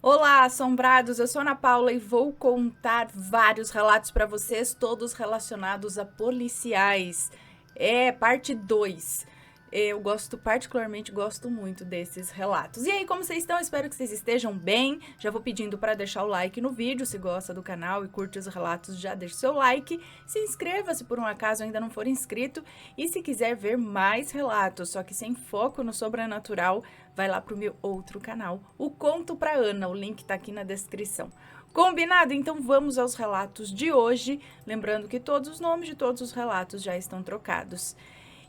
Olá, assombrados! Eu sou Ana Paula e vou contar vários relatos para vocês, todos relacionados a policiais. É parte 2. Eu particularmente gosto muito desses relatos. E aí, como vocês estão? Espero que vocês estejam bem. Já vou pedindo para deixar o like no vídeo, se gosta do canal e curte os relatos, já deixa o seu like. Se inscreva se por um acaso ainda não for inscrito. E se quiser ver mais relatos, só que sem foco no sobrenatural, vai lá pro meu outro canal, o Conto pra Ana. O link tá aqui na descrição. Combinado? Então vamos aos relatos de hoje. Lembrando que todos os nomes de todos os relatos já estão trocados.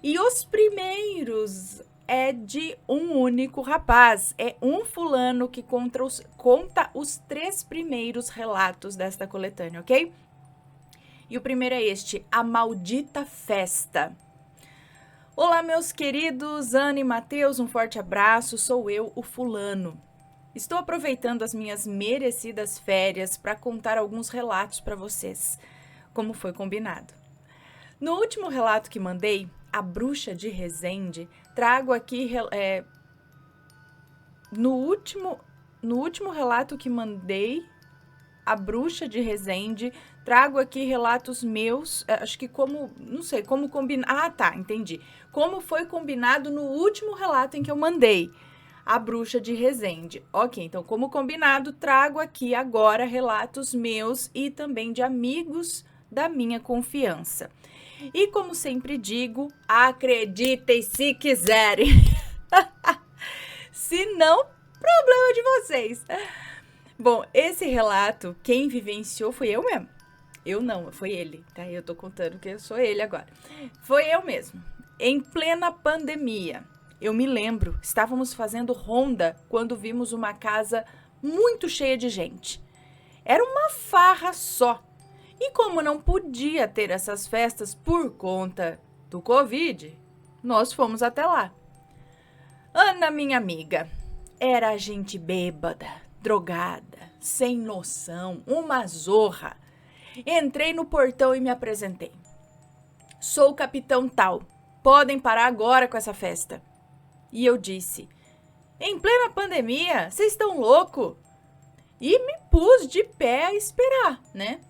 E os primeiros é de um único rapaz. É um fulano que conta os 3 primeiros relatos desta coletânea, ok? E o primeiro é este, A Maldita Festa. Olá, meus queridos, Ana e Matheus, um forte abraço. Sou eu, o fulano. Estou aproveitando as minhas merecidas férias para contar alguns relatos para vocês, como foi combinado. No último relato que mandei, A Bruxa de Resende, trago aqui... No último relato que mandei, A Bruxa de Resende, trago aqui relatos meus, acho que como combinar... Ah, tá, entendi. Como foi combinado no último relato em que eu mandei, A Bruxa de Resende. Ok, então como combinado, trago aqui agora relatos meus e também de amigos da minha confiança. E como sempre digo, acreditem se quiserem. Se não, problema de vocês. Bom, esse relato, quem vivenciou foi eu mesmo. Eu não, foi ele, tá? Eu tô contando que eu sou ele agora. Foi eu mesmo. Em plena pandemia, eu me lembro, estávamos fazendo ronda quando vimos uma casa muito cheia de gente. Era uma farra só. E como não podia ter essas festas por conta do Covid, nós fomos até lá. Ana, minha amiga, era gente bêbada, drogada, sem noção, uma zorra. Entrei no portão e me apresentei. Sou o capitão tal, podem parar agora com essa festa. E eu disse, em plena pandemia, vocês estão loucos? E me pus de pé a esperar, né?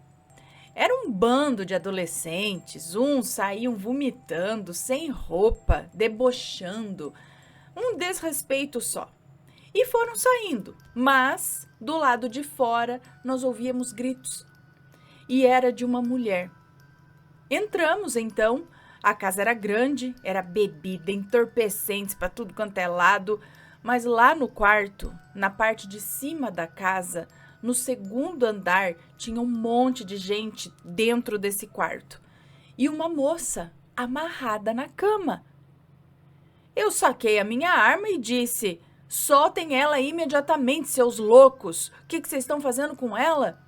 Era um bando de adolescentes, uns saíam vomitando, sem roupa, debochando. Um desrespeito só. E foram saindo, mas do lado de fora nós ouvíamos gritos. E era de uma mulher. Entramos então, a casa era grande, era bebida, entorpecentes para tudo quanto é lado, mas lá no quarto, na parte de cima da casa, no segundo andar, tinha um monte de gente dentro desse quarto. E uma moça amarrada na cama. Eu saquei a minha arma e disse, soltem ela imediatamente, seus loucos. O que vocês estão fazendo com ela?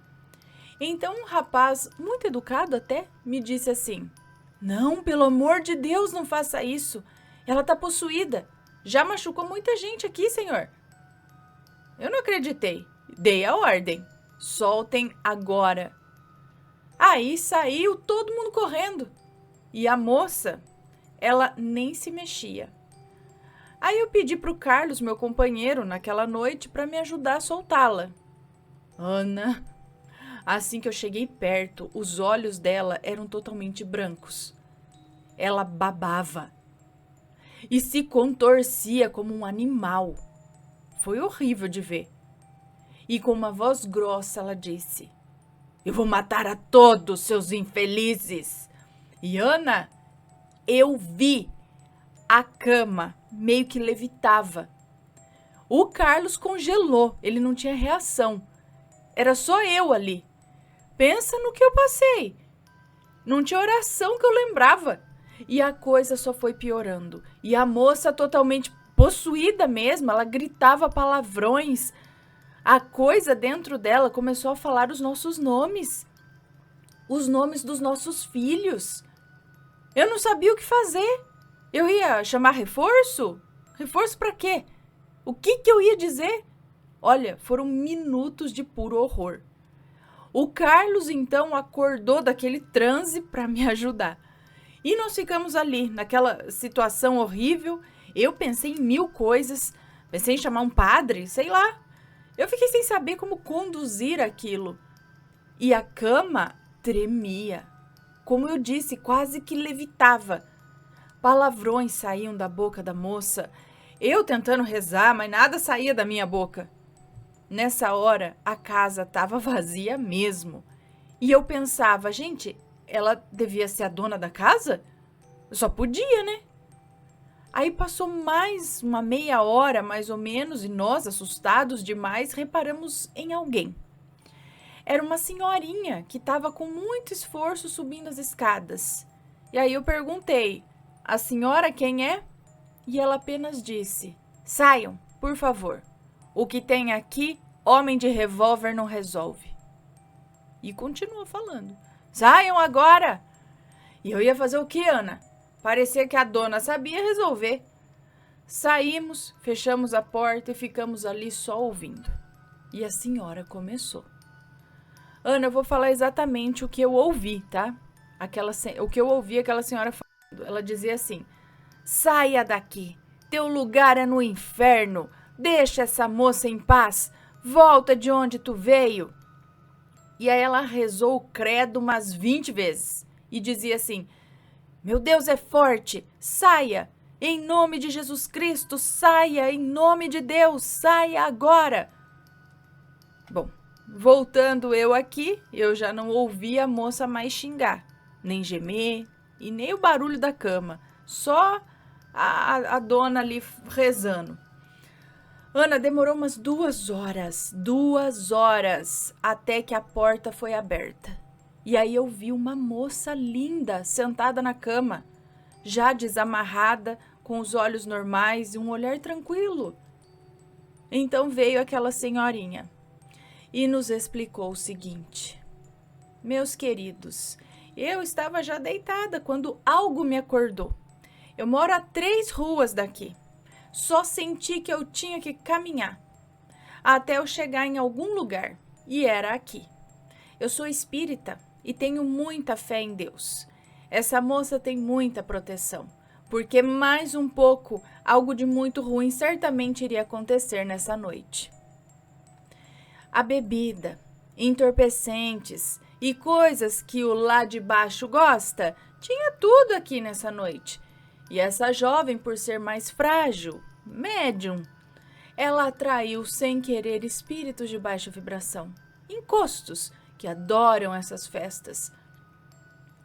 Então um rapaz, muito educado até, me disse assim, não, pelo amor de Deus, não faça isso. Ela tá possuída. Já machucou muita gente aqui, senhor. Eu não acreditei. Dei a ordem. Soltem agora. Aí saiu todo mundo correndo. E a moça, ela nem se mexia. Aí eu pedi pro Carlos, meu companheiro, naquela noite, para me ajudar a soltá-la. Ana, assim que eu cheguei perto, os olhos dela eram totalmente brancos. Ela babava. E se contorcia como um animal. Foi horrível de ver. E com uma voz grossa ela disse, eu vou matar a todos, seus infelizes. E Ana, eu vi a cama meio que levitava. O Carlos congelou, ele não tinha reação. Era só eu ali. Pensa no que eu passei. Não tinha oração que eu lembrava. E a coisa só foi piorando. E a moça totalmente possuída mesmo, ela gritava palavrões. A coisa dentro dela começou a falar os nossos nomes. Os nomes dos nossos filhos. Eu não sabia o que fazer. Eu ia chamar reforço? Reforço para quê? O que eu ia dizer? Olha, foram minutos de puro horror. O Carlos, então, acordou daquele transe para me ajudar. E nós ficamos ali, naquela situação horrível. Eu pensei em 1000 coisas. Pensei em chamar um padre, sei lá. Eu fiquei sem saber como conduzir aquilo. E a cama tremia. Como eu disse, quase que levitava. Palavrões saíam da boca da moça. Eu tentando rezar, mas nada saía da minha boca. Nessa hora, a casa estava vazia mesmo. E eu pensava, gente, ela devia ser a dona da casa? Só podia, né? Aí passou mais uma meia hora, mais ou menos, e nós, assustados demais, reparamos em alguém. Era uma senhorinha que estava com muito esforço subindo as escadas. E aí eu perguntei, a senhora quem é? E ela apenas disse, saiam, por favor. O que tem aqui, homem de revólver não resolve. E continua falando, saiam agora! E eu ia fazer o que, Ana? Parecia que a dona sabia resolver. Saímos, fechamos a porta e ficamos ali só ouvindo. E a senhora começou. Ana, eu vou falar exatamente o que eu ouvi, tá? O que eu ouvi aquela senhora falando. Ela dizia assim, saia daqui, teu lugar é no inferno, deixa essa moça em paz, volta de onde tu veio. E aí ela rezou o credo umas 20 vezes e dizia assim, meu Deus é forte, saia, em nome de Jesus Cristo, saia, em nome de Deus, saia agora. Bom, voltando eu aqui, eu já não ouvi a moça mais xingar, nem gemer e nem o barulho da cama, só a dona ali rezando. Ana, demorou umas 2 horas, até que a porta foi aberta. E aí eu vi uma moça linda sentada na cama, já desamarrada, com os olhos normais e um olhar tranquilo. Então veio aquela senhorinha e nos explicou o seguinte. Meus queridos, eu estava já deitada quando algo me acordou. Eu moro a 3 ruas daqui. Só senti que eu tinha que caminhar até eu chegar em algum lugar, e era aqui. Eu sou espírita e tenho muita fé em Deus. Essa moça tem muita proteção, porque mais um pouco, algo de muito ruim certamente iria acontecer nessa noite. A bebida, entorpecentes e coisas que o lá de baixo gosta, tinha tudo aqui nessa noite. E essa jovem, por ser mais frágil, médium, ela atraiu sem querer espíritos de baixa vibração, encostos que adoram essas festas.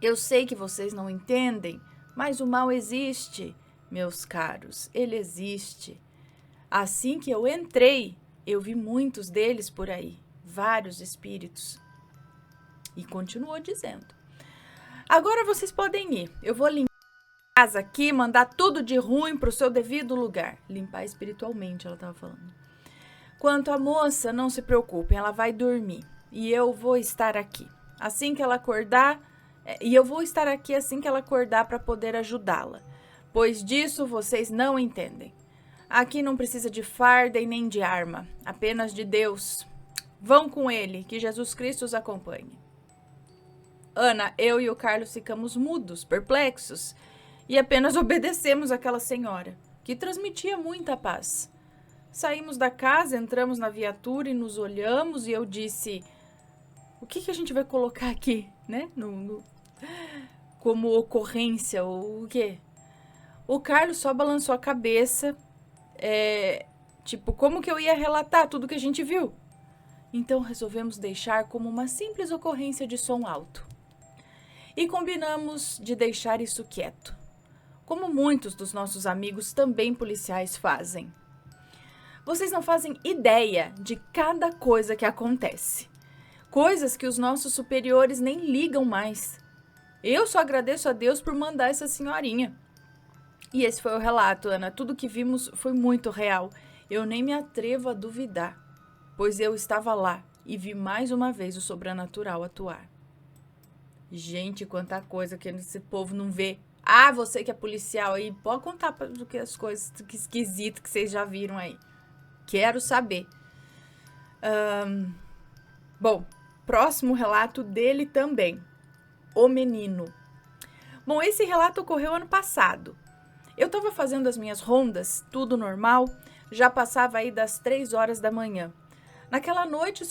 Eu sei que vocês não entendem, mas o mal existe, meus caros, ele existe. Assim que eu entrei, eu vi muitos deles por aí, vários espíritos. E continuou dizendo. Agora vocês podem ir, eu vou limpar a casa aqui, mandar tudo de ruim para o seu devido lugar. Limpar espiritualmente, ela estava falando. Quanto à moça, não se preocupem, ela vai dormir. E eu vou estar aqui. Assim que ela acordar, para poder ajudá-la. Pois disso vocês não entendem. Aqui não precisa de farda e nem de arma, apenas de Deus. Vão com ele, que Jesus Cristo os acompanhe. Ana, eu e o Carlos ficamos mudos, perplexos, e apenas obedecemos àquela senhora, que transmitia muita paz. Saímos da casa, entramos na viatura e nos olhamos, e eu disse, o que a gente vai colocar aqui, né? Como ocorrência, ou o quê? O Carlos só balançou a cabeça, como que eu ia relatar tudo que a gente viu? Então resolvemos deixar como uma simples ocorrência de som alto. E combinamos de deixar isso quieto, como muitos dos nossos amigos também policiais fazem. Vocês não fazem ideia de cada coisa que acontece. Coisas que os nossos superiores nem ligam mais. Eu só agradeço a Deus por mandar essa senhorinha. E esse foi o relato, Ana. Tudo que vimos foi muito real. Eu nem me atrevo a duvidar, pois eu estava lá e vi mais uma vez o sobrenatural atuar. Gente, quanta coisa que esse povo não vê. Ah, você que é policial aí, pode contar do que as coisas que esquisitas que vocês já viram aí. Quero saber. Bom, próximo relato dele também. O menino. Bom, esse relato ocorreu ano passado. Eu estava fazendo as minhas rondas, tudo normal, já passava aí das 3 horas da manhã. Naquela noite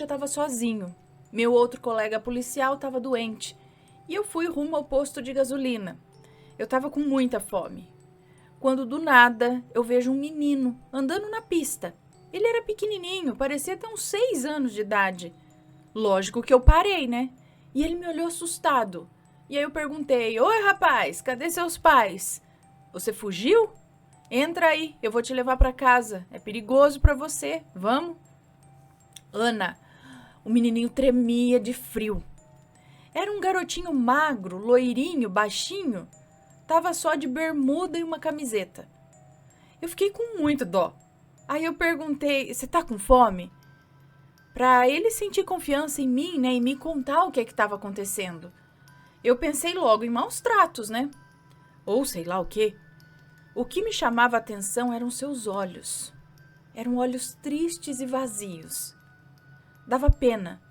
eu tava sozinho. Meu outro colega policial tava doente. E eu fui rumo ao posto de gasolina. Eu tava com muita fome. Quando do nada eu vejo um menino andando na pista. Ele era pequenininho, parecia ter uns 6 anos de idade. Lógico que eu parei, né? E ele me olhou assustado. E aí eu perguntei: "Oi, rapaz, cadê seus pais? Você fugiu? Entra aí, eu vou te levar pra casa. É perigoso pra você. Vamos?" Ana, o menininho tremia de frio. Era um garotinho magro, loirinho, baixinho. Tava só de bermuda e uma camiseta. Eu fiquei com muito dó. Aí eu perguntei: "Você tá com fome?" Pra ele sentir confiança em mim, né, e me contar o que estava acontecendo. Eu pensei logo em maus tratos, né? Ou sei lá o quê. O que me chamava a atenção eram seus olhos. Eram olhos tristes e vazios. Dava pena.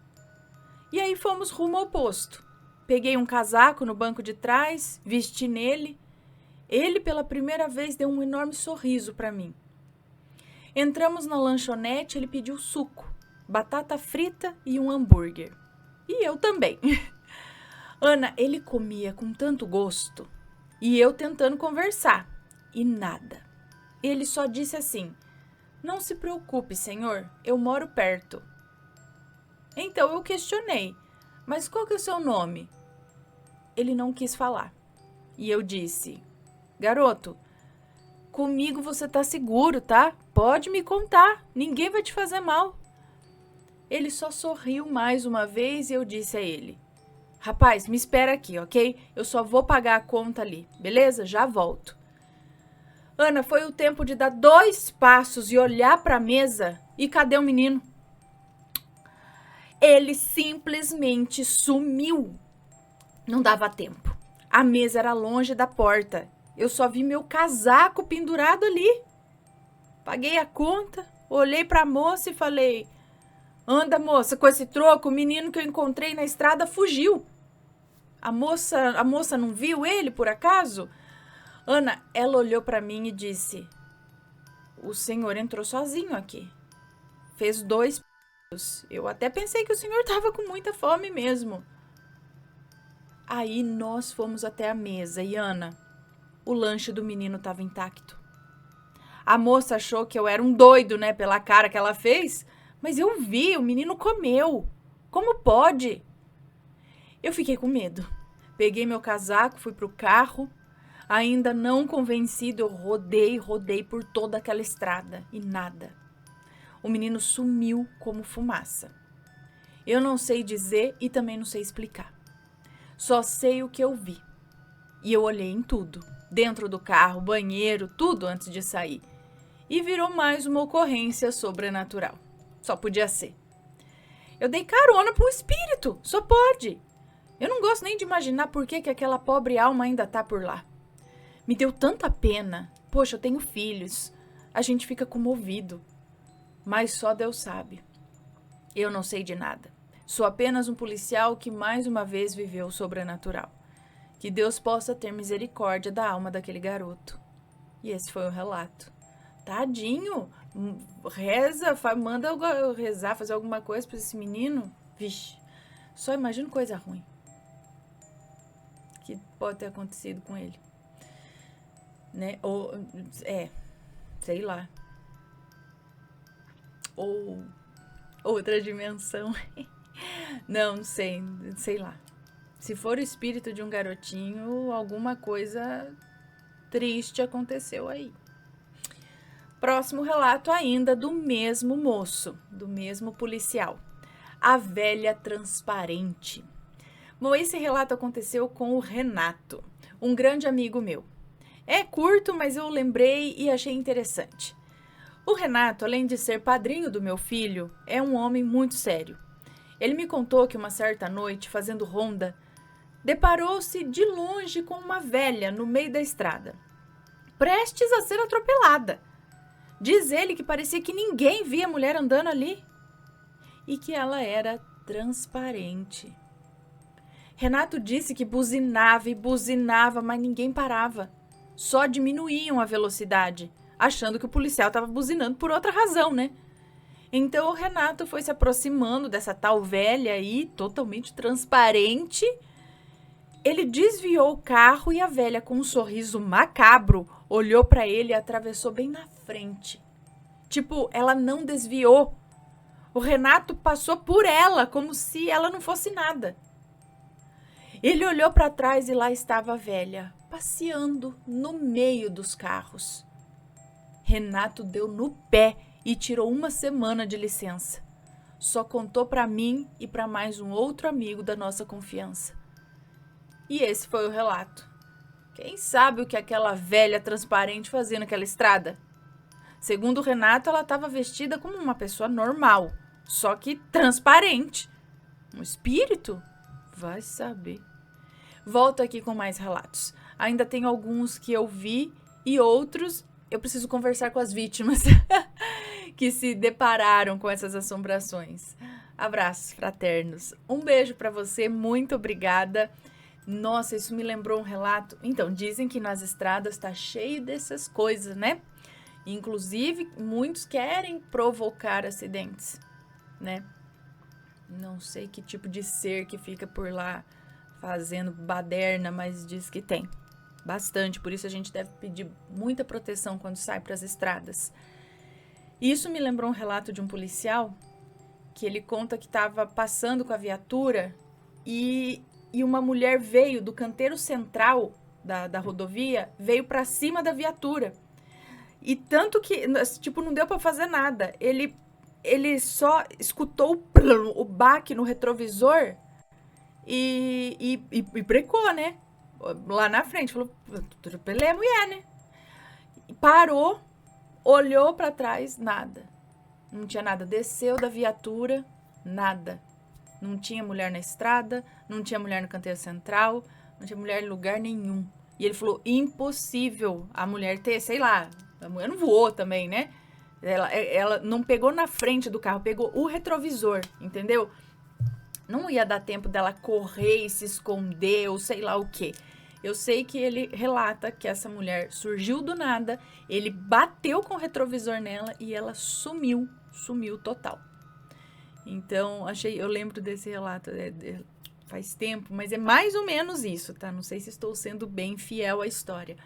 E aí fomos rumo ao posto. Peguei um casaco no banco de trás, vesti nele. Ele, pela primeira vez, deu um enorme sorriso para mim. Entramos na lanchonete, ele pediu suco, batata frita e um hambúrguer. E eu também. Ana, ele comia com tanto gosto. E eu tentando conversar. E nada. Ele só disse assim: "Não se preocupe, senhor, eu moro perto." Então eu questionei: "Mas qual que é o seu nome?" Ele não quis falar. E eu disse: "Garoto, comigo você tá seguro, tá? Pode me contar, ninguém vai te fazer mal." Ele só sorriu mais uma vez e eu disse a ele: "Rapaz, me espera aqui, ok? Eu só vou pagar a conta ali, beleza? Já volto." Ana, foi o tempo de dar 2 passos e olhar para a mesa e cadê o menino? Ele simplesmente sumiu. Não dava tempo. A mesa era longe da porta. Eu só vi meu casaco pendurado ali. Paguei a conta, olhei para a moça e falei: "Anda, moça, com esse troco, o menino que eu encontrei na estrada fugiu." A moça não viu ele, por acaso? Ana, ela olhou para mim e disse: "O senhor entrou sozinho aqui. Fez 2 passos. Eu até pensei que o senhor estava com muita fome mesmo." Aí nós fomos até a mesa e, Ana, o lanche do menino estava intacto. A moça achou que eu era um doido, né, pela cara que ela fez, mas eu vi, o menino comeu. Como pode? Eu fiquei com medo. Peguei meu casaco, fui pro carro. Ainda não convencido, eu rodei por toda aquela estrada e nada. O menino sumiu como fumaça. Eu não sei dizer e também não sei explicar. Só sei o que eu vi. E eu olhei em tudo. Dentro do carro, banheiro, tudo antes de sair. E virou mais uma ocorrência sobrenatural. Só podia ser. Eu dei carona pro espírito. Só pode. Eu não gosto nem de imaginar por que aquela pobre alma ainda tá por lá. Me deu tanta pena. Poxa, eu tenho filhos. A gente fica comovido. Mas só Deus sabe. Eu não sei de nada. Sou apenas um policial que mais uma vez viveu o sobrenatural. Que Deus possa ter misericórdia da alma daquele garoto. E esse foi o relato. Tadinho. Reza, manda eu rezar, fazer alguma coisa para esse menino. Vixe, só imagino coisa ruim que pode ter acontecido com ele. Né? Ou, sei lá. Ou outra dimensão. Não sei lá. Se for o espírito de um garotinho, alguma coisa triste aconteceu aí. Próximo relato ainda do mesmo moço, do mesmo policial. A velha transparente. Bom, esse relato aconteceu com o Renato, um grande amigo meu. É curto, mas eu lembrei e achei interessante. O Renato, além de ser padrinho do meu filho, é um homem muito sério. Ele me contou que uma certa noite, fazendo ronda, deparou-se de longe com uma velha no meio da estrada, prestes a ser atropelada. Diz ele que parecia que ninguém via a mulher andando ali e que ela era transparente. Renato disse que buzinava e buzinava, mas ninguém parava. Só diminuíam a velocidade, achando que o policial estava buzinando por outra razão, né? Então o Renato foi se aproximando dessa tal velha aí, totalmente transparente. Ele desviou o carro e a velha, com um sorriso macabro, olhou pra ele e atravessou bem na frente. Tipo, ela não desviou. O Renato passou por ela, como se ela não fosse nada. Ele olhou pra trás e lá estava a velha, passeando no meio dos carros. Renato deu no pé e tirou uma semana de licença. Só contou pra mim e pra mais um outro amigo da nossa confiança. E esse foi o relato. Quem sabe o que aquela velha transparente fazia naquela estrada? Segundo o Renato, ela estava vestida como uma pessoa normal, só que transparente. Um espírito? Vai saber. Volto aqui com mais relatos. Ainda tem alguns que eu vi e outros eu preciso conversar com as vítimas que se depararam com essas assombrações. Abraços fraternos. Um beijo para você, muito obrigada. Nossa, isso me lembrou um relato. Então, dizem que nas estradas tá cheio dessas coisas, né? Inclusive, muitos querem provocar acidentes, né? Não sei que tipo de ser que fica por lá fazendo baderna, mas diz que tem bastante. Por isso a gente deve pedir muita proteção quando sai para as estradas. Isso me lembrou um relato de um policial que ele conta que estava passando com a viatura e uma mulher veio do canteiro central da rodovia, veio para cima da viatura. E tanto que, tipo, não deu para fazer nada. Ele só escutou o baque no retrovisor e brecou, né? Lá na frente. Falou, atropelei a mulher, né? Parou, olhou para trás, nada. Não tinha nada. Desceu da viatura, nada. Não tinha mulher na estrada, não tinha mulher no canteiro central, não tinha mulher em lugar nenhum. E ele falou, impossível a mulher ter, sei lá, a mulher não voou também, né? Ela não pegou na frente do carro, pegou o retrovisor, entendeu? Não ia dar tempo dela correr e se esconder ou sei lá o quê. Eu sei que ele relata que essa mulher surgiu do nada, ele bateu com o retrovisor nela e ela sumiu total. Então, eu lembro desse relato, faz tempo, mas é mais ou menos isso, tá? Não sei se estou sendo bem fiel à história,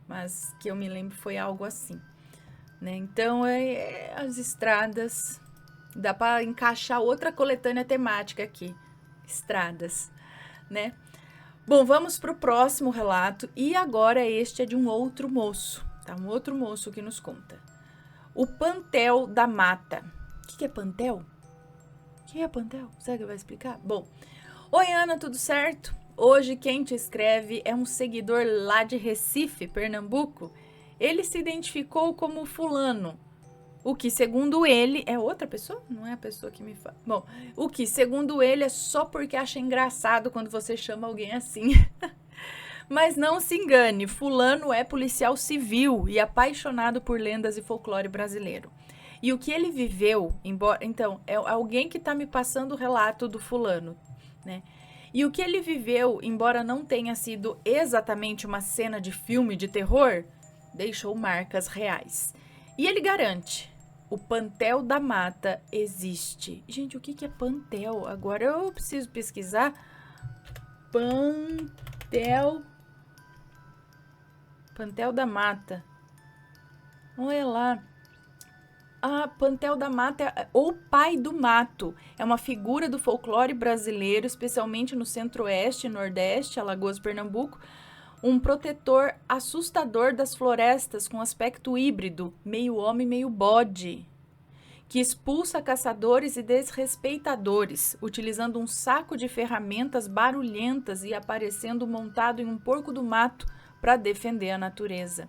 mas que eu me lembro foi algo assim, né? Então, as estradas, dá para encaixar outra coletânea temática aqui, estradas, né? Bom, vamos para o próximo relato, e agora este é de um outro moço, tá? Um outro moço que nos conta. O Pantel da Mata. O que é Pantel? O que é Pantel? Será que vai explicar? Bom, oi Ana, tudo certo? Hoje quem te escreve é um seguidor lá de Recife, Pernambuco. Ele se identificou como fulano, o que segundo ele é outra pessoa? Não é a pessoa que me fala. Bom, o que segundo ele é só porque acha engraçado quando você chama alguém assim. Mas não se engane, fulano é policial civil e apaixonado por lendas e folclore brasileiro. E o que ele viveu, embora... Então, é alguém que está me passando o relato do fulano, né? E o que ele viveu, embora não tenha sido exatamente uma cena de filme de terror, deixou marcas reais. E ele garante, o Pantel da Mata existe. Gente, o que é Pantel? Agora eu preciso pesquisar. Pantel da Mata. Olha lá. Pantel da Mata, ou Pai do Mato, é uma figura do folclore brasileiro, especialmente no centro-oeste e nordeste, Alagoas, Pernambuco, um protetor assustador das florestas com aspecto híbrido, meio homem, meio bode, que expulsa caçadores e desrespeitadores, utilizando um saco de ferramentas barulhentas e aparecendo montado em um porco do mato para defender a natureza.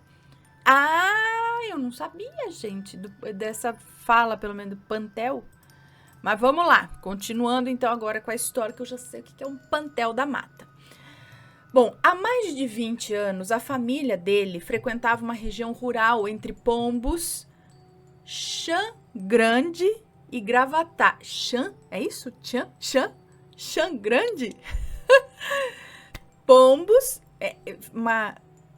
Eu não sabia, gente, dessa fala, pelo menos, do Pantel. Mas vamos lá, continuando então agora com a história, que eu já sei o que é um Pantel da Mata. Bom, há mais de 20 anos, a família dele frequentava uma região rural entre Pombos, Chã Grande e Gravatá. Chã? É isso? Chã Grande? Pombos,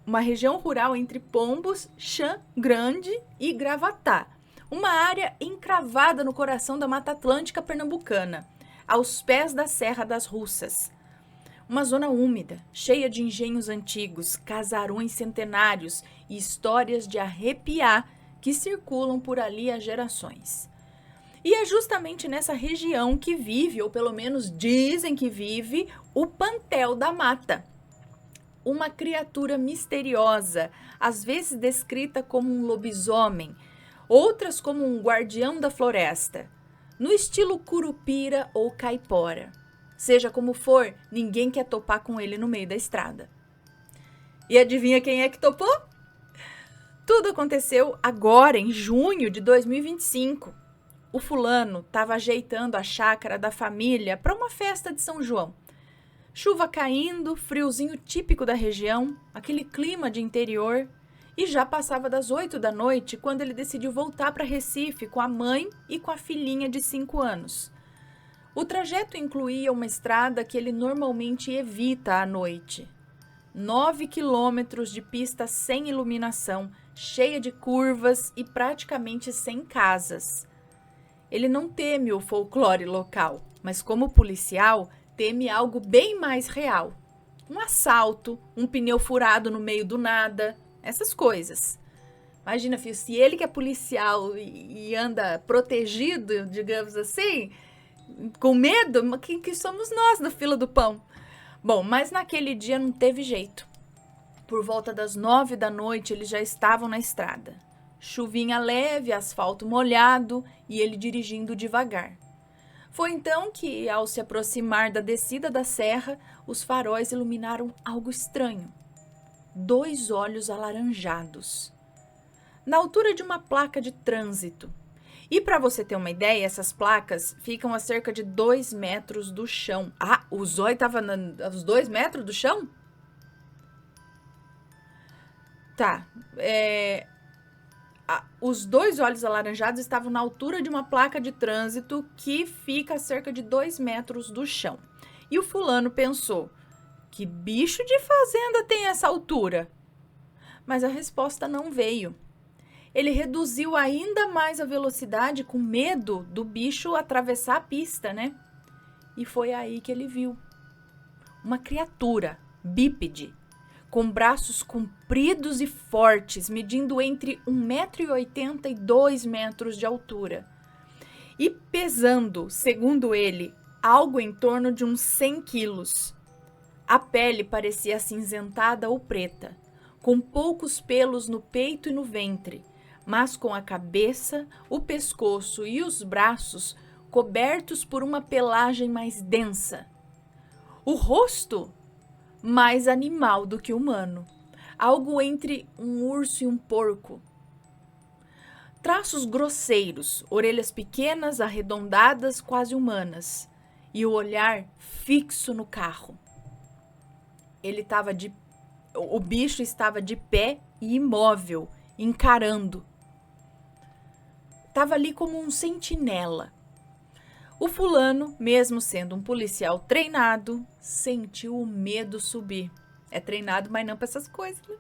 uma região rural entre Pombos, Chã Grande e Gravatá. Uma área encravada no coração da Mata Atlântica pernambucana, aos pés da Serra das Russas. Uma zona úmida, cheia de engenhos antigos, casarões centenários e histórias de arrepiar que circulam por ali há gerações. E é justamente nessa região que vive, ou pelo menos dizem que vive, o Pantel da Mata. Uma criatura misteriosa, às vezes descrita como um lobisomem, outras como um guardião da floresta, no estilo curupira ou caipora. Seja como for, ninguém quer topar com ele no meio da estrada. E adivinha quem é que topou? Tudo aconteceu agora, em junho de 2025. O fulano estava ajeitando a chácara da família para uma festa de São João. Chuva caindo, friozinho típico da região, aquele clima de interior, e já passava das 8 da noite quando ele decidiu voltar para Recife com a mãe e com a filhinha de 5 anos. O trajeto incluía uma estrada que ele normalmente evita à noite. 9 quilômetros de pista sem iluminação, cheia de curvas e praticamente sem casas. Ele não teme o folclore local, mas como policial, teme algo bem mais real. Um assalto, um pneu furado no meio do nada, essas coisas. Imagina, filho, se ele que é policial e anda protegido, digamos assim, com medo, quem que somos nós na fila do pão? Bom, mas naquele dia não teve jeito. Por volta das 9 da noite, eles já estavam na estrada. Chuvinha leve, asfalto molhado e ele dirigindo devagar. Foi então que, ao se aproximar da descida da serra, os faróis iluminaram algo estranho. 2 olhos alaranjados, na altura de uma placa de trânsito. E para você ter uma ideia, essas placas ficam a cerca de 2 metros do chão. Ah, o zóio estava aos 2 metros do chão? Tá, os 2 olhos alaranjados estavam na altura de uma placa de trânsito que fica a cerca de 2 metros do chão. E o fulano pensou, que bicho de fazenda tem essa altura? Mas a resposta não veio. Ele reduziu ainda mais a velocidade com medo do bicho atravessar a pista, né? E foi aí que ele viu uma criatura bípede, com braços compridos e fortes, medindo entre 1,80 m e 2 metros de altura. E pesando, segundo ele, algo em torno de uns 100 quilos. A pele parecia acinzentada ou preta, com poucos pelos no peito e no ventre, mas com a cabeça, o pescoço e os braços cobertos por uma pelagem mais densa. O rosto, mais animal do que humano, algo entre um urso e um porco. Traços grosseiros, orelhas pequenas, arredondadas, quase humanas, e o olhar fixo no carro. O bicho estava de pé e imóvel, encarando. Estava ali como um sentinela. O fulano, mesmo sendo um policial treinado, sentiu o medo subir. É treinado, mas não para essas coisas, né?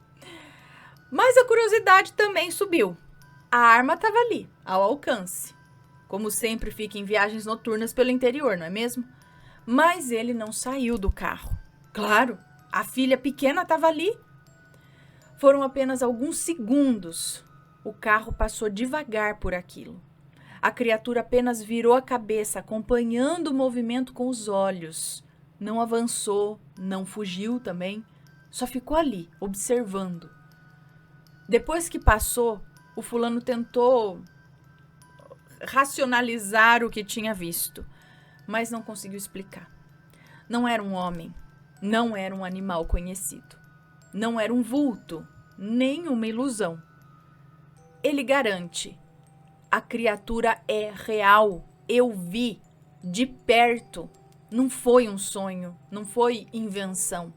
Mas a curiosidade também subiu. A arma estava ali, ao alcance. Como sempre fica em viagens noturnas pelo interior, não é mesmo? Mas ele não saiu do carro. Claro, a filha pequena estava ali. Foram apenas alguns segundos. O carro passou devagar por aquilo. A criatura apenas virou a cabeça, acompanhando o movimento com os olhos. Não avançou, não fugiu também. Só ficou ali, observando. Depois que passou, o fulano tentou racionalizar o que tinha visto, mas não conseguiu explicar. Não era um homem, não era um animal conhecido. Não era um vulto, nem uma ilusão. Ele garante: a criatura é real, eu vi, de perto. Não foi um sonho, não foi invenção.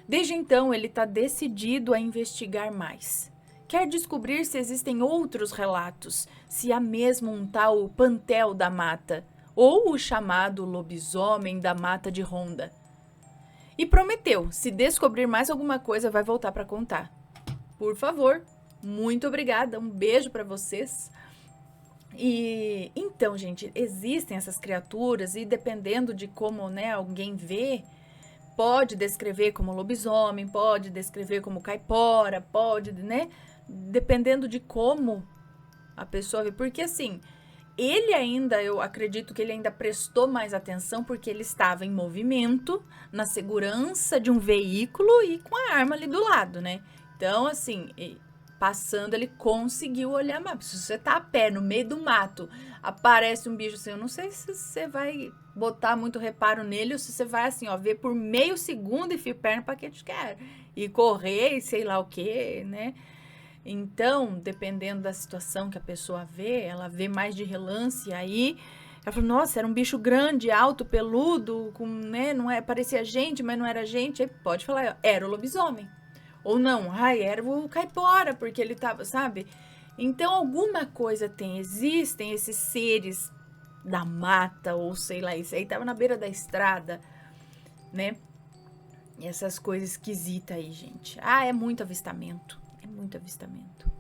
Desde então, ele está decidido a investigar mais. Quer descobrir se existem outros relatos, se há mesmo um tal Pantel da Mata, ou o chamado lobisomem da Mata de Ronda. E prometeu, se descobrir mais alguma coisa, vai voltar para contar. Por favor, muito obrigada, um beijo para vocês. E então, gente, existem essas criaturas e dependendo de como, né, alguém vê, pode descrever como lobisomem, pode descrever como caipora, pode, né? Dependendo de como a pessoa vê. Porque assim, ele ainda, eu acredito que ele ainda prestou mais atenção porque ele estava em movimento, na segurança de um veículo e com a arma ali do lado, né? Então, assim, passando, ele conseguiu olhar mais. Se você tá a pé no meio do mato, aparece um bicho assim, eu não sei se você vai botar muito reparo nele ou se você vai assim, ó, ver por meio segundo e fio perna pra que te quer. E correr e sei lá o que, né? Então, dependendo da situação que a pessoa vê, ela vê mais de relance, e aí ela fala, nossa, era um bicho grande, alto, peludo, com, né, não é, parecia gente, mas não era gente. Aí pode falar, era o lobisomem. Ou não, ai, era o caipora, porque ele tava, sabe? Então, alguma coisa tem, existem esses seres da mata, ou sei lá, isso aí tava na beira da estrada, né? E essas coisas esquisitas aí, gente. Ah, é muito avistamento. É muito avistamento.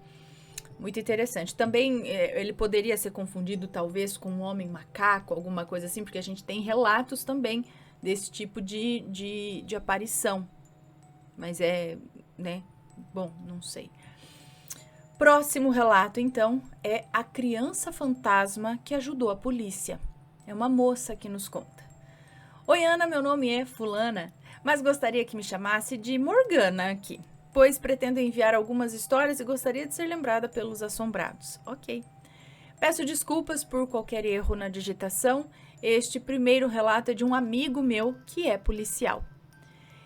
Muito interessante. Também ele poderia ser confundido, talvez, com um homem macaco, alguma coisa assim, porque a gente tem relatos também desse tipo de aparição. Mas é, né? Bom, não sei. Próximo relato, então, é a criança fantasma que ajudou a polícia. É uma moça que nos conta. Oi, Ana, meu nome é Fulana, mas gostaria que me chamasse de Morgana aqui, pois pretendo enviar algumas histórias e gostaria de ser lembrada pelos assombrados. Ok. Peço desculpas por qualquer erro na digitação. Este primeiro relato é de um amigo meu que é policial.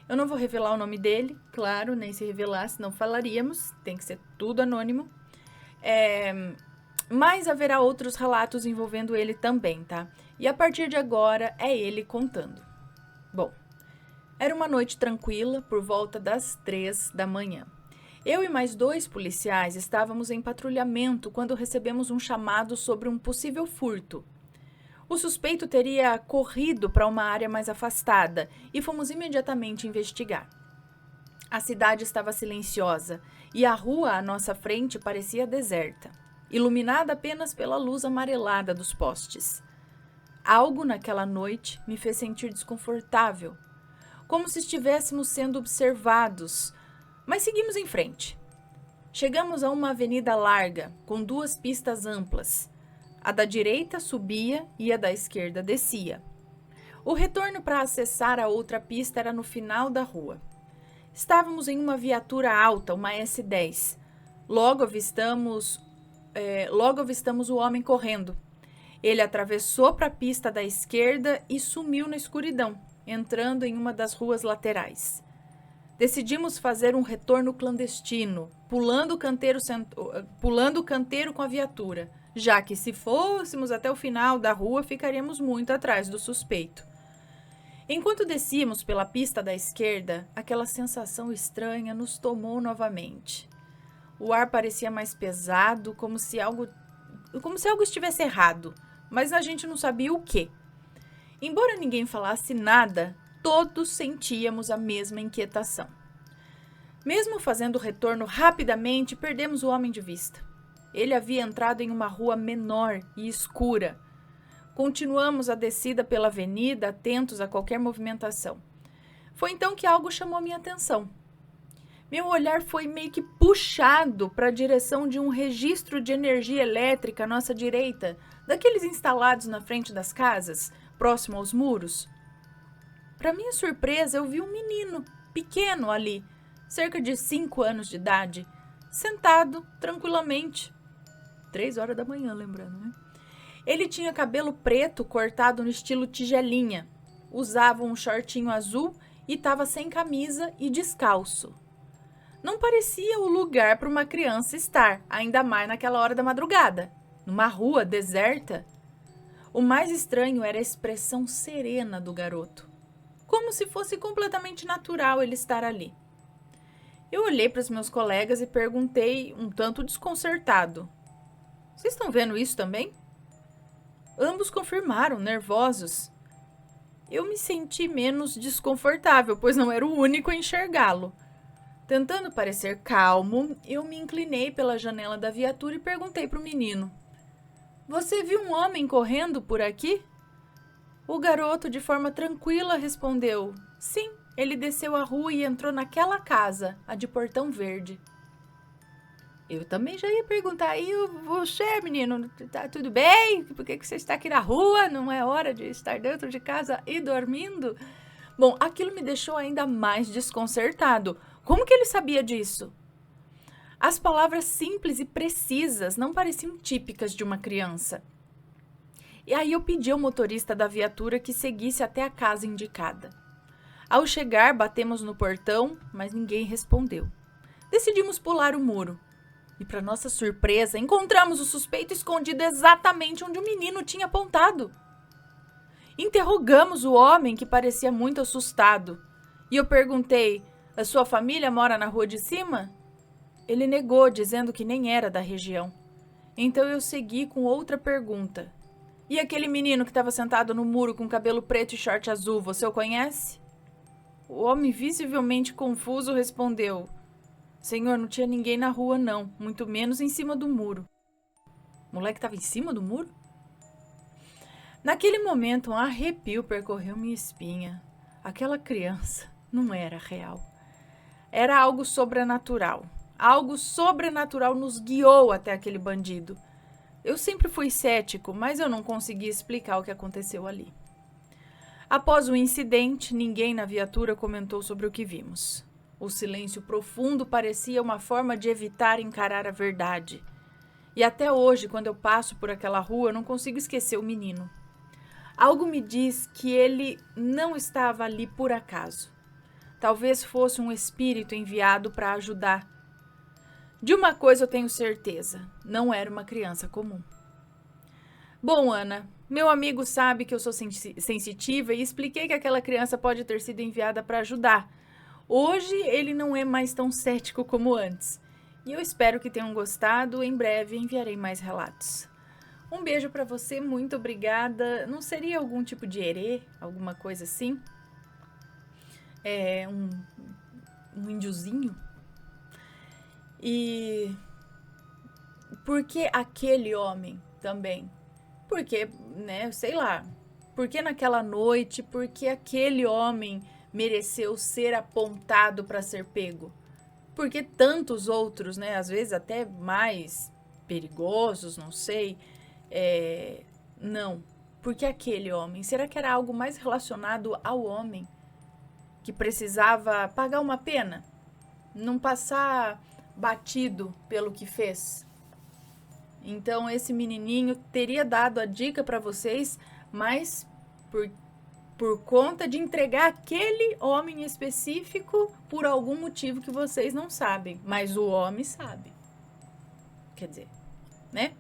Eu não vou revelar o nome dele, claro, nem se revelasse, não falaríamos, tem que ser tudo anônimo. Mas haverá outros relatos envolvendo ele também, tá? E a partir de agora é ele contando. Bom, era uma noite tranquila, por volta das 3 da manhã. Eu e mais 2 policiais estávamos em patrulhamento quando recebemos um chamado sobre um possível furto. O suspeito teria corrido para uma área mais afastada e fomos imediatamente investigar. A cidade estava silenciosa e a rua à nossa frente parecia deserta, iluminada apenas pela luz amarelada dos postes. Algo naquela noite me fez sentir desconfortável, como se estivéssemos sendo observados, mas seguimos em frente. Chegamos a uma avenida larga, com 2 pistas amplas. A da direita subia e a da esquerda descia. O retorno para acessar a outra pista era no final da rua. Estávamos em uma viatura alta, uma S10. Logo avistamos o homem correndo. Ele atravessou para a pista da esquerda e sumiu na escuridão, entrando em uma das ruas laterais. Decidimos fazer um retorno clandestino, pulando o canteiro com a viatura, já que se fôssemos até o final da rua, ficaríamos muito atrás do suspeito. Enquanto descíamos pela pista da esquerda, aquela sensação estranha nos tomou novamente. O ar parecia mais pesado, como se algo estivesse errado, mas a gente não sabia o quê. Embora ninguém falasse nada, todos sentíamos a mesma inquietação. Mesmo fazendo o retorno rapidamente, perdemos o homem de vista. Ele havia entrado em uma rua menor e escura. Continuamos a descida pela avenida, atentos a qualquer movimentação. Foi então que algo chamou minha atenção. Meu olhar foi meio que puxado para a direção de um registro de energia elétrica à nossa direita, daqueles instalados na frente das casas, próximo aos muros. Para minha surpresa, eu vi um menino, pequeno ali, cerca de 5 anos de idade, sentado tranquilamente. 3 horas da manhã, lembrando, né? Ele tinha cabelo preto cortado no estilo tigelinha, usava um shortinho azul e estava sem camisa e descalço. Não parecia o lugar para uma criança estar, ainda mais naquela hora da madrugada, numa rua deserta. O mais estranho era a expressão serena do garoto, como se fosse completamente natural ele estar ali. Eu olhei para os meus colegas e perguntei, um tanto desconcertado: "Vocês estão vendo isso também?" Ambos confirmaram, nervosos. Eu me senti menos desconfortável, pois não era o único a enxergá-lo. Tentando parecer calmo, eu me inclinei pela janela da viatura e perguntei para o menino: Você viu um homem correndo por aqui? O garoto, de forma tranquila, respondeu: sim, ele desceu a rua e entrou naquela casa, a de Portão Verde. Eu também já ia perguntar, e você, menino, tá tudo bem? Por que você está aqui na rua? Não é hora de estar dentro de casa e dormindo? Bom, aquilo me deixou ainda mais desconcertado. Como que ele sabia disso? As palavras simples e precisas não pareciam típicas de uma criança. E aí eu pedi ao motorista da viatura que seguisse até a casa indicada. Ao chegar, batemos no portão, mas ninguém respondeu. Decidimos pular o muro. E, para nossa surpresa, encontramos o suspeito escondido exatamente onde o menino tinha apontado. Interrogamos o homem, que parecia muito assustado. E eu perguntei: a sua família mora na rua de cima? Ele negou, dizendo que nem era da região. Então eu segui com outra pergunta. E aquele menino que estava sentado no muro com cabelo preto e short azul, você o conhece? O homem, visivelmente confuso, respondeu: senhor, não tinha ninguém na rua não, muito menos em cima do muro. O moleque estava em cima do muro? Naquele momento, um arrepio percorreu minha espinha. Aquela criança não era real. Era algo sobrenatural. Algo sobrenatural nos guiou até aquele bandido. Eu sempre fui cético, mas eu não conseguia explicar o que aconteceu ali. Após o incidente, ninguém na viatura comentou sobre o que vimos. O silêncio profundo parecia uma forma de evitar encarar a verdade. E até hoje, quando eu passo por aquela rua, eu não consigo esquecer o menino. Algo me diz que ele não estava ali por acaso. Talvez fosse um espírito enviado para ajudar. De uma coisa eu tenho certeza, não era uma criança comum. Bom, Ana, meu amigo sabe que eu sou sensitiva e expliquei que aquela criança pode ter sido enviada para ajudar. Hoje ele não é mais tão cético como antes. E eu espero que tenham gostado. Em breve enviarei mais relatos. Um beijo para você, muito obrigada. Não seria algum tipo de herê, alguma coisa assim? Um índiozinho? E por que aquele homem também? Porque, né, sei lá. Por que naquela noite? Por que aquele homem mereceu ser apontado para ser pego? Porque tantos outros, né, às vezes até mais perigosos, não sei, não. Porque aquele homem, será que era algo mais relacionado ao homem? Que precisava pagar uma pena? Não passar batido pelo que fez? Então esse menininho teria dado a dica para vocês, mas por conta de entregar aquele homem específico por algum motivo que vocês não sabem. Mas o homem sabe. Quer dizer, né?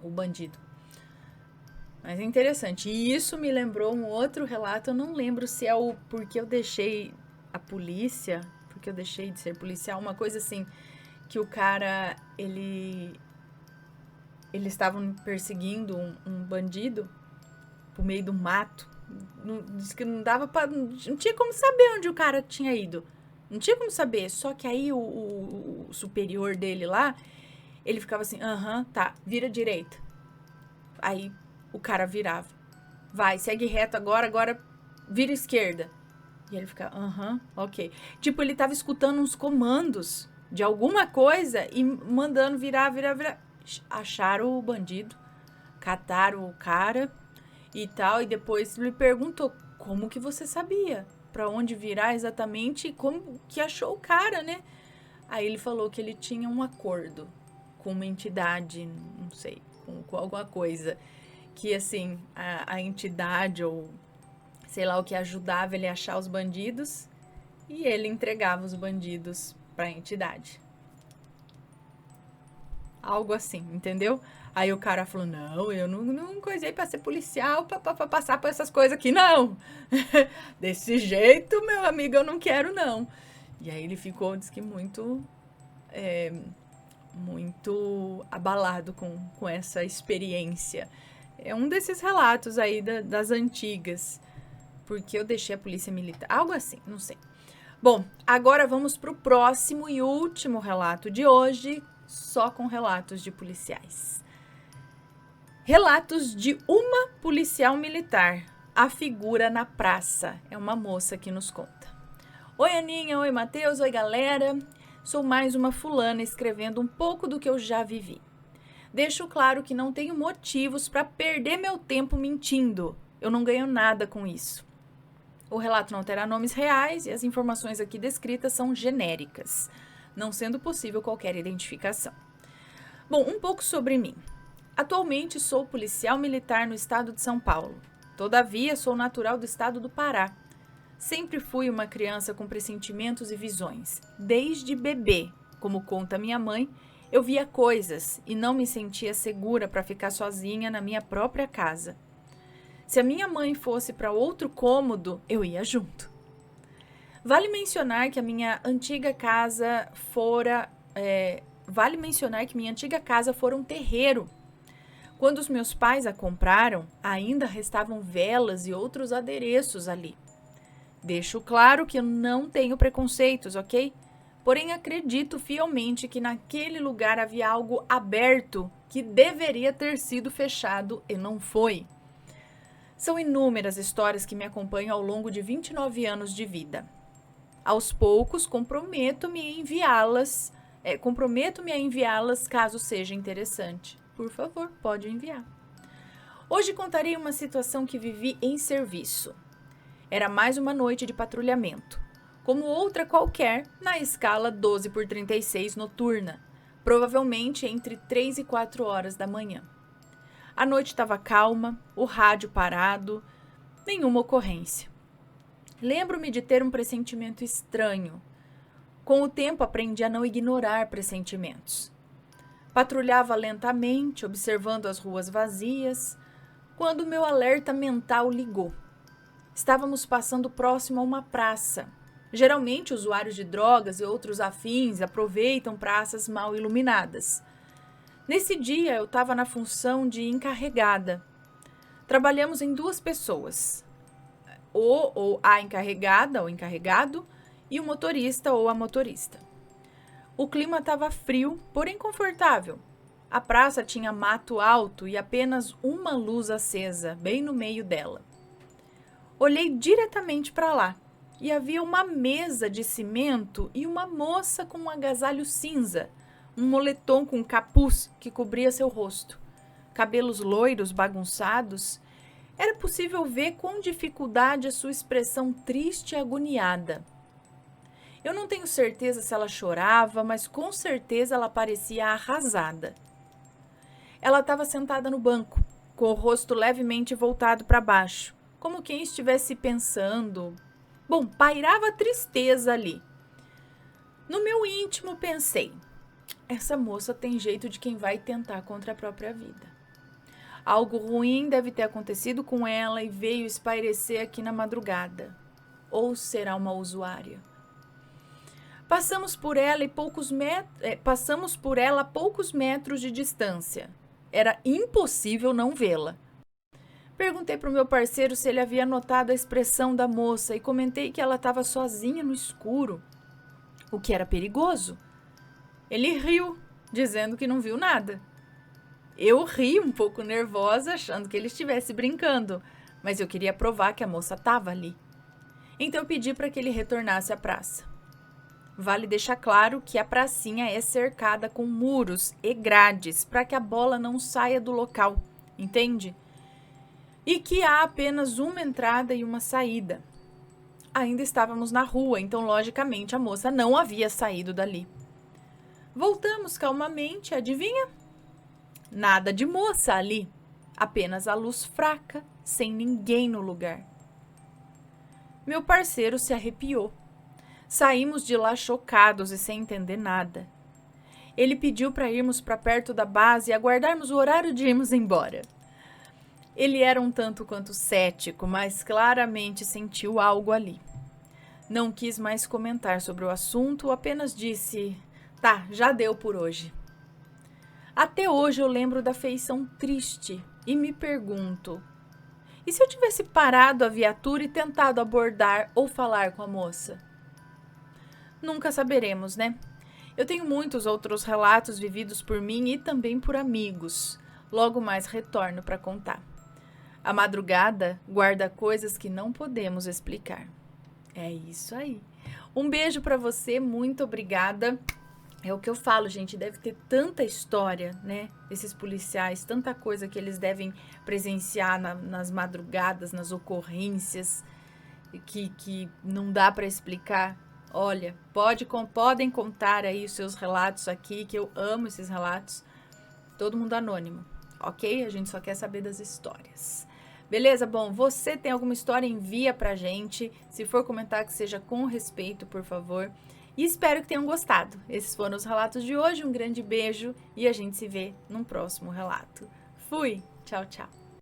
O bandido. Mas é interessante. E isso me lembrou um outro relato. Eu não lembro se é o porque eu deixei a polícia, porque eu deixei de ser policial, uma coisa assim, que o cara, eles estavam perseguindo um bandido por meio do mato. Diz que não dava pra. Não tinha como saber onde o cara tinha ido. Não tinha como saber. Só que aí o superior dele lá, ele ficava assim: tá, vira direita. Aí o cara virava. Vai, segue reto agora vira esquerda. E ele ficava: ok. Tipo, ele tava escutando uns comandos de alguma coisa e mandando virar. Acharam o bandido, cataram o cara e tal, e depois ele perguntou: como que você sabia para onde virar exatamente e como que achou o cara, né? Aí ele falou que ele tinha um acordo com uma entidade, não sei, com alguma coisa, que assim, a entidade ou sei lá o que ajudava ele a achar os bandidos e ele entregava os bandidos para a entidade. Algo assim, entendeu? Aí o cara falou: não, eu não coisei pra ser policial, pra passar por essas coisas aqui, não. Desse jeito, meu amigo, eu não quero, não. E aí ele ficou, diz que muito abalado com essa experiência. É um desses relatos aí das antigas. Porque eu deixei a polícia militar. Algo assim, não sei. Bom, agora vamos pro próximo e último relato de hoje, só com relatos de policiais. Relatos de uma policial militar. A figura na praça. É uma moça que nos conta. Oi, Aninha. Oi, Matheus. Oi, galera. Sou mais uma fulana escrevendo um pouco do que eu já vivi. Deixo claro que não tenho motivos para perder meu tempo mentindo. Eu não ganho nada com isso. O relato não terá nomes reais e as informações aqui descritas são genéricas, não sendo possível qualquer identificação. Bom, um pouco sobre mim. Atualmente sou policial militar no estado de São Paulo. Todavia, sou natural do estado do Pará. Sempre fui uma criança com pressentimentos e visões. Desde bebê, como conta minha mãe, eu via coisas e não me sentia segura para ficar sozinha na minha própria casa. Se a minha mãe fosse para outro cômodo, eu ia junto. Vale mencionar que minha antiga casa fora um terreiro. Quando os meus pais a compraram, ainda restavam velas e outros adereços ali. Deixo claro que eu não tenho preconceitos, ok? Porém, acredito fielmente que naquele lugar havia algo aberto que deveria ter sido fechado e não foi. São inúmeras histórias que me acompanham ao longo de 29 anos de vida. Aos poucos, comprometo-me a enviá-las caso seja interessante. Por favor, pode enviar. Hoje contarei uma situação que vivi em serviço. Era mais uma noite de patrulhamento, como outra qualquer, na escala 12/36 noturna, provavelmente entre 3 e 4 horas da manhã. A noite estava calma, o rádio parado, nenhuma ocorrência. Lembro-me de ter um pressentimento estranho. Com o tempo aprendi a não ignorar pressentimentos. Patrulhava lentamente, observando as ruas vazias, quando meu alerta mental ligou. Estávamos passando próximo a uma praça. Geralmente, usuários de drogas e outros afins aproveitam praças mal iluminadas. Nesse dia, eu estava na função de encarregada. Trabalhamos em 2 pessoas, ou a encarregada ou encarregado e o motorista ou a motorista. O clima estava frio, porém confortável. A praça tinha mato alto e apenas uma luz acesa, bem no meio dela. Olhei diretamente para lá e havia uma mesa de cimento e uma moça com um agasalho cinza, um moletom com capuz que cobria seu rosto. Cabelos loiros bagunçados. Era possível ver com dificuldade a sua expressão triste e agoniada. Eu não tenho certeza se ela chorava, mas com certeza ela parecia arrasada. Ela estava sentada no banco, com o rosto levemente voltado para baixo, como quem estivesse pensando. Bom, pairava tristeza ali. No meu íntimo pensei, essa moça tem jeito de quem vai tentar contra a própria vida. Algo ruim deve ter acontecido com ela e veio espairecer aqui na madrugada. Ou será uma usuária? Passamos por ela a poucos metros de distância. Era impossível não vê-la. Perguntei para o meu parceiro se ele havia notado a expressão da moça e comentei que ela estava sozinha no escuro, o que era perigoso. Ele riu, dizendo que não viu nada. Eu ri um pouco nervosa, achando que ele estivesse brincando, mas eu queria provar que a moça estava ali. Então eu pedi para que ele retornasse à praça. Vale deixar claro que a pracinha é cercada com muros e grades para que a bola não saia do local, entende? E que há apenas uma entrada e uma saída. Ainda estávamos na rua, então logicamente a moça não havia saído dali. Voltamos calmamente, adivinha? Nada de moça ali, apenas a luz fraca, sem ninguém no lugar. Meu parceiro se arrepiou. Saímos de lá chocados e sem entender nada. Ele pediu para irmos para perto da base e aguardarmos o horário de irmos embora. Ele era um tanto quanto cético, mas claramente sentiu algo ali. Não quis mais comentar sobre o assunto, apenas disse, tá, já deu por hoje. Até hoje eu lembro da feição triste e me pergunto, e se eu tivesse parado a viatura e tentado abordar ou falar com a moça? Nunca saberemos, né? Eu tenho muitos outros relatos vividos por mim e também por amigos. Logo mais retorno para contar. A madrugada guarda coisas que não podemos explicar. É isso aí. Um beijo para você, muito obrigada. É o que eu falo, gente, deve ter tanta história, né? Esses policiais, tanta coisa que eles devem presenciar nas madrugadas, nas ocorrências, que não dá para explicar. Olha, podem contar aí os seus relatos aqui, que eu amo esses relatos. Todo mundo anônimo, ok? A gente só quer saber das histórias. Beleza? Bom, você tem alguma história, envia pra gente. Se for comentar, que seja com respeito, por favor. E espero que tenham gostado. Esses foram os relatos de hoje. Um grande beijo e a gente se vê num próximo relato. Fui! Tchau, tchau!